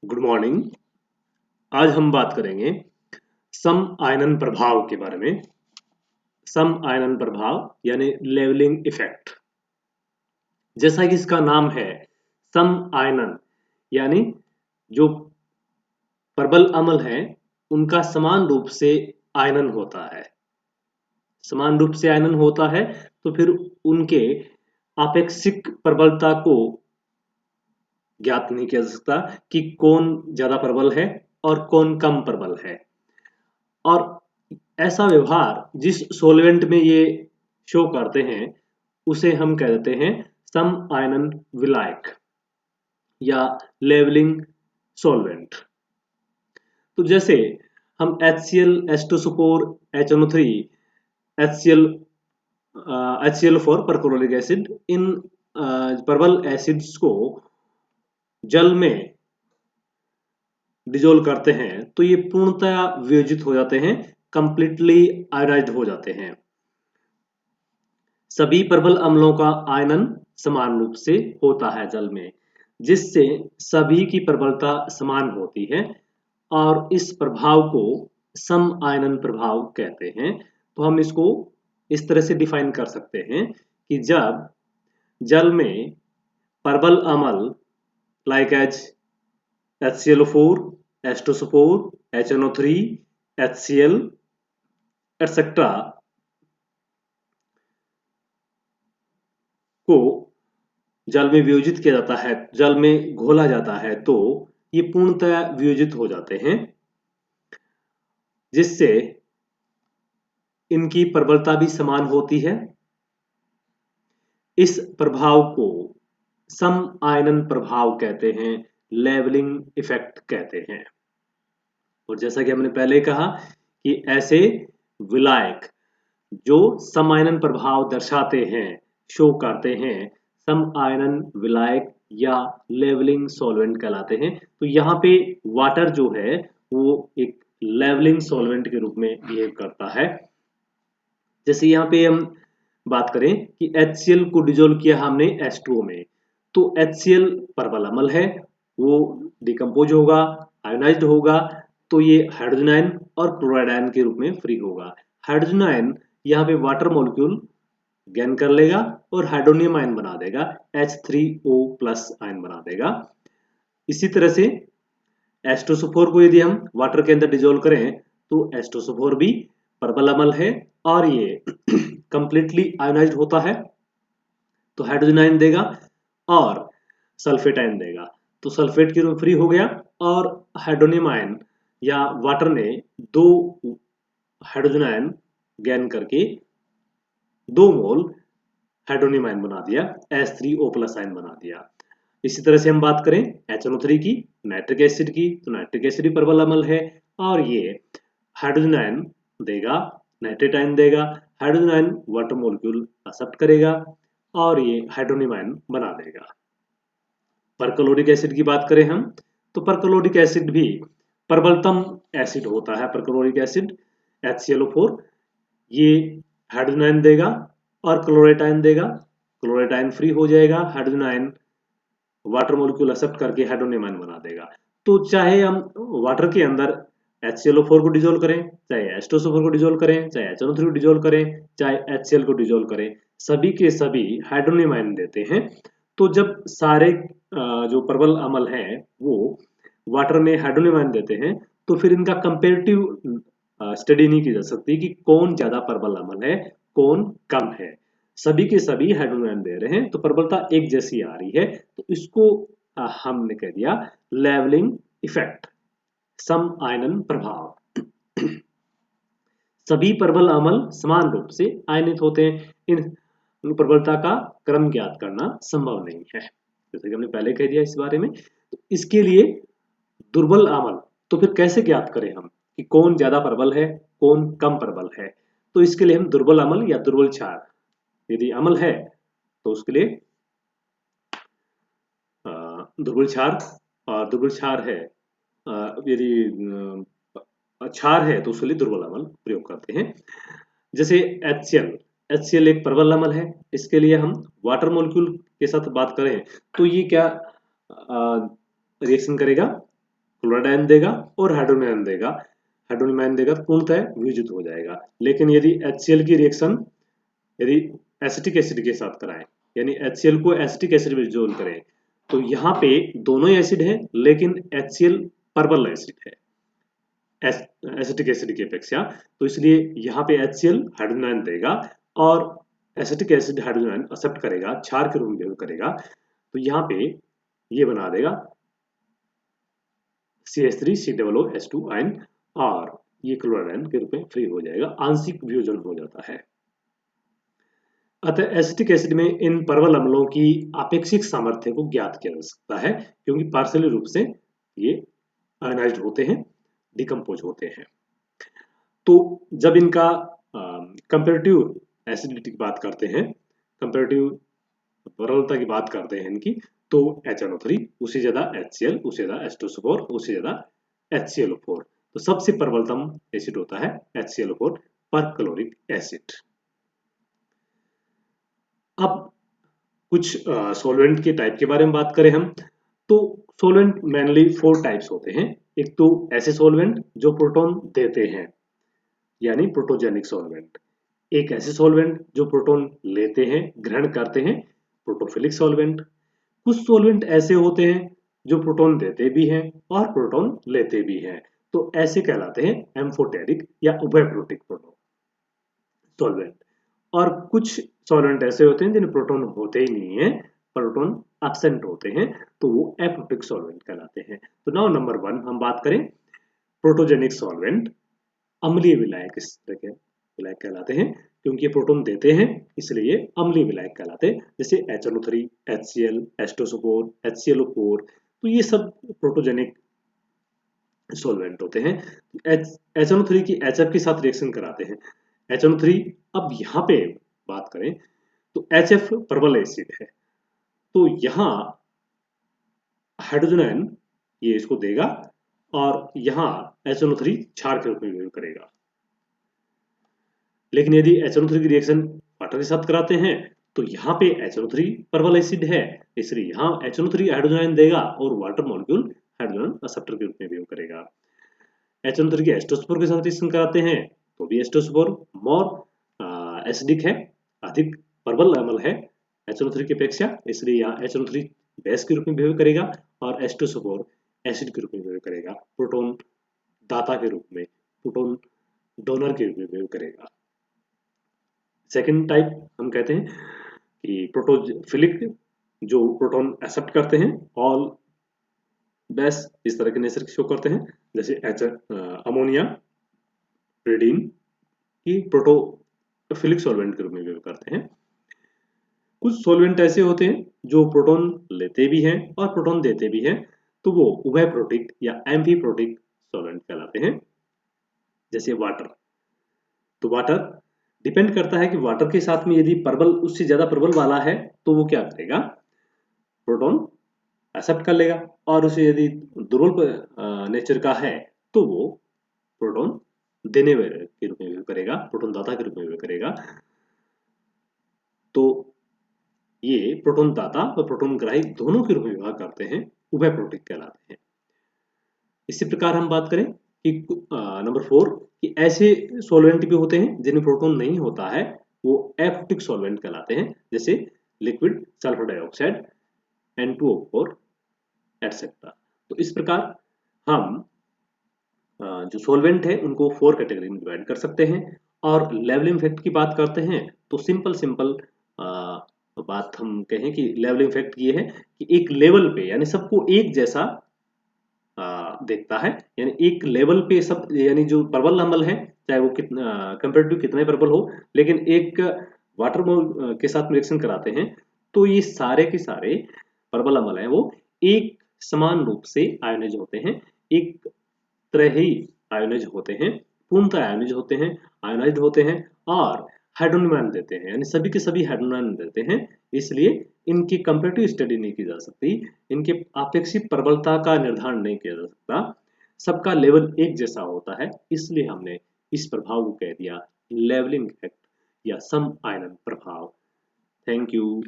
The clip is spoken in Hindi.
Good morning. आज हम बात करेंगे सम आयनन प्रभाव के बारे में। सम आयनन प्रभाव यानी लेवलिंग इफेक्ट। जैसा कि इसका नाम है सम आयनन, यानी जो प्रबल अम्ल हैं उनका समान रूप से आयनन होता है। समान रूप से आयनन होता है तो फिर उनके आपेक्षिक प्रबलता को ज्ञात नहीं किया जा सकता कि कौन ज्यादा प्रबल है और कौन कम प्रबल है। और ऐसा व्यवहार जिस सॉल्वेंट में ये शो करते हैं उसे हम कह देते हैं सम आयनन विलायक या लेवलिंग सॉल्वेंट। तो जैसे हम HCl, H2SO4, HNO3, HCl, HCl4 perchloric acid, इन प्रबल एसिड्स को जल में डिजोल्व करते हैं तो ये पूर्णतया वियोजित हो जाते हैं, कंप्लीटली आयोनाइज्ड हो जाते हैं। सभी प्रबल अम्लों का आयनन समान रूप से होता है जल में, जिससे सभी की प्रबलता समान होती है और इस प्रभाव को सम आयनन प्रभाव कहते हैं। तो हम इसको इस तरह से डिफाइन कर सकते हैं कि जब जल में प्रबल अम्ल like as HCl4, H2SO4, HNO3, HCl etcetera को जल में वियोजित किया जाता है, जल में घोला जाता है, तो ये पूर्णतया वियोजित हो जाते हैं, जिससे इनकी प्रबलता भी समान होती है। इस प्रभाव को सम आयनन प्रभाव कहते हैं, लेवलिंग इफेक्ट कहते हैं। और जैसा कि हमने पहले कहा कि ऐसे विलायक जो सम आयनन प्रभाव दर्शाते हैं, शो करते हैं, सम आयनन विलायक या लेवलिंग सॉल्वेंट कहलाते हैं। तो यहाँ पे वाटर जो है वो एक लेवलिंग सॉल्वेंट के रूप में बिहेव करता है। जैसे यहाँ पे हम बात करें कि HCl को डिजोल्व किया हमने H2O में, तो HCl प्रबल अम्ल है, वो डिकम्पोज होगा, आयोनाइज्ड होगा, तो ये हाइड्रोजन आयन और क्लोराइड आयन के रूप में फ्री होगा। हाइड्रोजन आयन यहाँ पे वाटर मॉलिक्यूल गेन कर लेगा और हाइड्रोनियम आयन बना देगा, H3O प्लस आयन बना देगा। इसी तरह से H2SO4 को यदि हम वाटर के अंदर डिजोल्व करें तो H2SO4 भी प्रबल अम्ल है और ये कंप्लीटली आयोनाइज्ड होता है, तो हाइड्रोजन आयन देगा और सल्फेट आयन देगा, तो सल्फेट के रूप फ्री हो गया और हाइड्रोनियम आयन या वाटर ने दो हाइड्रोजन आयन गेन करके 2 मोल हाइड्रोनियम आयन बना दिया, H3O प्लस आयन बना दिया। इसी तरह से हम बात करें HNO3 की, नाइट्रिक एसिड की, तो नाइट्रिक एसिड भी प्रबल अम्ल है और ये हाइड्रोजन आयन देगा, नाइट्रेट आयन देगा, hydrogen ion water molecule accept करेगा और ये हाइड्रोनियम आयन बना देगा। परक्लोरिक एसिड की बात करें हम, तो परक्लोरिक एसिड भी प्रबलतम एसिड होता है। परक्लोरिक एसिड HClO4 ये हाइड्रोजन आयन देगा और क्लोराइड आयन देगा, क्लोराइड आयन फ्री हो जाएगा, hydrogen ion water molecule accept करके हाइड्रोनियम आयन बना देगा। तो चाहे हम वाटर के अंदर HClO4 को डिजोल्व करें, चाहे H2SO4 को डिजोल्व करें, चाहे HNO3 को डिजोल्व करें, चाहे HCl को डिजोल्व करें, सभी के सभी हाइड्रोनियम आयन देते हैं। तो जब सारे जो प्रबल अम्ल हैं वो वाटर में हाइड्रोनियम आयन देते हैं तो फिर इनका कंपेरेटिव स्टडी नहीं की जा सकती कि कौन ज्यादा प्रबल अम्ल है, कौन कम है। सभी के सभी हाइड्रोजन आयन दे रहे हैं तो प्रबलता एक जैसी आ रही है, तो इसको हमने कह दिया लेवलिंग इफेक्ट, सम आयनन प्रभाव। सभी प्रबल अम्ल समान रूप से आयनित होते हैं, इन प्रबलता का क्रम ज्ञात करना संभव नहीं है, जैसे कि हमने पहले कह दिया इस बारे में। तो इसके लिए दुर्बल अम्ल, तो फिर कैसे ज्ञात करें हम कि कौन ज्यादा प्रबल है, कौन कम प्रबल है। तो इसके लिए हम दुर्बल अम्ल या दुर्बल क्षार, यदि अम्ल है तो उसके लिए दुर्बल क्षार, और दुर्बल क्षार है यदि क्षार है तो उसके लिए दुर्बल अम्ल प्रयोग करते हैं। जैसे HCl एक प्रबल अम्ल है, इसके लिए हम वाटर मॉलिक्यूल के साथ बात करें तो ये क्या रिएक्शन करेगा, क्लोराइड आयन देगा और हाइड्रोजन आयन देगा। हाइड्रोजन आयन देगा तो पूर्णतः वियोजित हो जाएगा। लेकिन यदि HCl की रिएक्शन यदि एसिटिक एसिड के साथ कराएं, यानी HCl को एसिटिक एसिड में डिसॉल्व करें, तो यहाँ पे दोनों ही एसिड है, लेकिन HCl परबल एसिड है एसिटिक एसिड की अपेक्षा, तो इसलिए यहाँ पे HCl हाइड्रोजन आयन देगा और acetic acid hydrogen ion accept करेगा, क्षार के रूप में बिहेव करेगा, तो यहाँ पे ये बना देगा CH3COOH2 आयन और ये क्लोराइड आयन के रूप में फ्री हो जाएगा, आंशिक वियोजन हो जाता है। अतः एसिटिक एसिड में इन परवल अम्लों की आपेक्षिक सामर्थ्य को ज्ञात किया जा सकता है, क्योंकि पार्शियली रूप से ये आयनाइज्ड होते हैं, डिकम्पोज होते हैं। तो जब इनका कंपैरेटिव एसिडिटी की बात करते हैं, कंपैरेटिव परलता की बात करते हैं इनकी, तो HNO3 उससे ज्यादा HCl, उससे ज्यादा H2SO4, उससे ज्यादा HClO4, तो सबसे प्रबलतम एसिड होता है HClO4 परक्लोरिक एसिड। अब कुछ सॉल्वेंट के टाइप के बारे में बात करें हम, तो सॉल्वेंट मेनली 4 टाइप्स होते हैं। एक तो ऐसे सॉल्वेंट जो प्रोटॉन देते हैं, यानी प्रोटोजेनिक सॉल्वेंट। एक ऐसे सॉल्वेंट जो प्रोटॉन लेते हैं, ग्रहण करते हैं, प्रोटोफिलिक सॉल्वेंट। कुछ सॉल्वेंट ऐसे होते हैं जो प्रोटॉन देते भी हैं और प्रोटॉन लेते भी हैं, तो ऐसे कहलाते हैं एम्फोटेरिक या उभयप्रोटिक प्रोटॉन सॉल्वेंट। और कुछ सॉल्वेंट ऐसे होते हैं जिनमें प्रोटॉन होते ही नहीं है, प्रोटॉन एब्सेंट होते हैं, तो वो एप्रोटिक सॉल्वेंट कहलाते हैं। तो नाउ नंबर 1 हम बात करें प्रोटोजेनिक सॉल्वेंट। अम्लीय विलायक इस तरह के विलायक कहलाते हैं, क्योंकि ये प्रोटॉन देते हैं इसलिए ये अम्लीय विलायक कहलाते हैं, जैसे HNO3, HCl, H2SO4, HClO4, तो ये सब प्रोटोजेनिक सॉल्वेंट होते हैं। HNO3 की HF के साथ रिएक्शन कराते हैं। HNO3, अब यहाँ पे बात करें तो HF प्रबल एसिड है, तो यहाँ हाइड्रोजन आयन ये इसको देगा और यहाँ HNO3 क्षार के रूप में बिहेव करेगा। लेकिन यदि HNO3 की रिएक्शन वाटर के साथ कराते हैं, तो यहाँ पे HNO3 प्रबल एसिड है, इसलिए यहाँ HNO3 हाइड्रोजन आयन देगा और वाटर मॉलिक्यूल हाइड्रोजन एक्सेप्टर के रूप में बिहेव करेगा। HNO3 के H2SO4 के साथ रिएक्शन कराते हैं, तो भी H2SO4 मोर एसिडिक है, अधिक प्रबल अम्ल है HNO3 की अपेक्षा, इसलिए यहाँ HNO3 बेस के रूप में बिहेव करेगा और H2SO4 एसिड के रूप में बिहेव करेगा, प्रोटॉन दाता के रूप में, प्रोटॉन डोनर के रूप में बिहेव करेगा। सेकेंड टाइप हम कहते हैं कि प्रोटोफिलिक, जो प्रोटॉन एक्सेप्ट करते हैं, ऑल बेस इस तरह के नेचर शो करते हैं, जैसे अमोनिया, रेडिन की प्रोटोफिलिक सॉल्वेंट के रूप में बिहेव करते हैं। कुछ सॉल्वेंट ऐसे होते हैं जो प्रोटॉन लेते भी हैं और प्रोटॉन देते भी हैं, तो वो उभयप्रोटिक या एम्फीप्रोटिक सॉल्वेंट कहलाते हैं, जैसे वाटर। तो वाटर डिपेंड करता है कि वाटर के साथ में यदि प्रबल उससे ज्यादा प्रबल वाला है तो वो क्या करेगा, प्रोटॉन एक्सेप्ट कर लेगा, और उसे यदि दुर्बल नेचर का है तो वो प्रोटॉन देने के रूप में व्यवहार करेगा, प्रोटॉन दाता के रूप में व्यवहार करेगा। तो ये प्रोटॉन दाता और प्रोटॉन ग्राही दोनों के रूप में व्यवहार करते हैं, उभयप्रोटिक कहलाते हैं। इसी प्रकार हम बात करें कि नंबर 4 कि ऐसे सॉल्वेंट भी होते हैं जिनमें प्रोटॉन नहीं होता है, वो एप्रोटिक सॉल्वेंट कहलाते हैं, जैसे liquid sulphur dioxide, N2O4 etcetera. तो इस प्रकार हम जो सॉल्वेंट है उनको 4 कैटेगरी में डिवाइड कर सकते हैं। और लेवलिंग इफेक्ट की बात करते हैं तो सिंपल बात हम कहें कि लेवलिंग इफेक्ट ये है कि एक लेवल पे, यानी सबको एक जैसा देखता है, यानी एक लेवल पे सब, यानी जो प्रबल अम्ल है चाहे वो कितना कंपेरेटिव कितने प्रबल हो, लेकिन एक वाटर मोल के साथ रिएक्शन कराते हैं तो ये सारे के सारे प्रबल अम्ल है वो एक समान रूप से आयोनाइज होते हैं, एक तरह ही आयोनाइज होते हैं, पूर्णतः आयोनाइज होते हैं, आयोनाइज्ड होते हैं और हाइड्रोजन आयन देते हैं, यानी सभी के सभी हाइड्रोजन आयन देते हैं। इसलिए इनकी कंपैरेटिव स्टडी नहीं की जा सकती, इनके आपेक्षिक प्रबलता का निर्धारण नहीं किया जा सकता, सबका लेवल एक जैसा होता है, इसलिए हमने इस प्रभाव को कह दिया लेवलिंग इफेक्ट या सम आयनन प्रभाव। Thank you.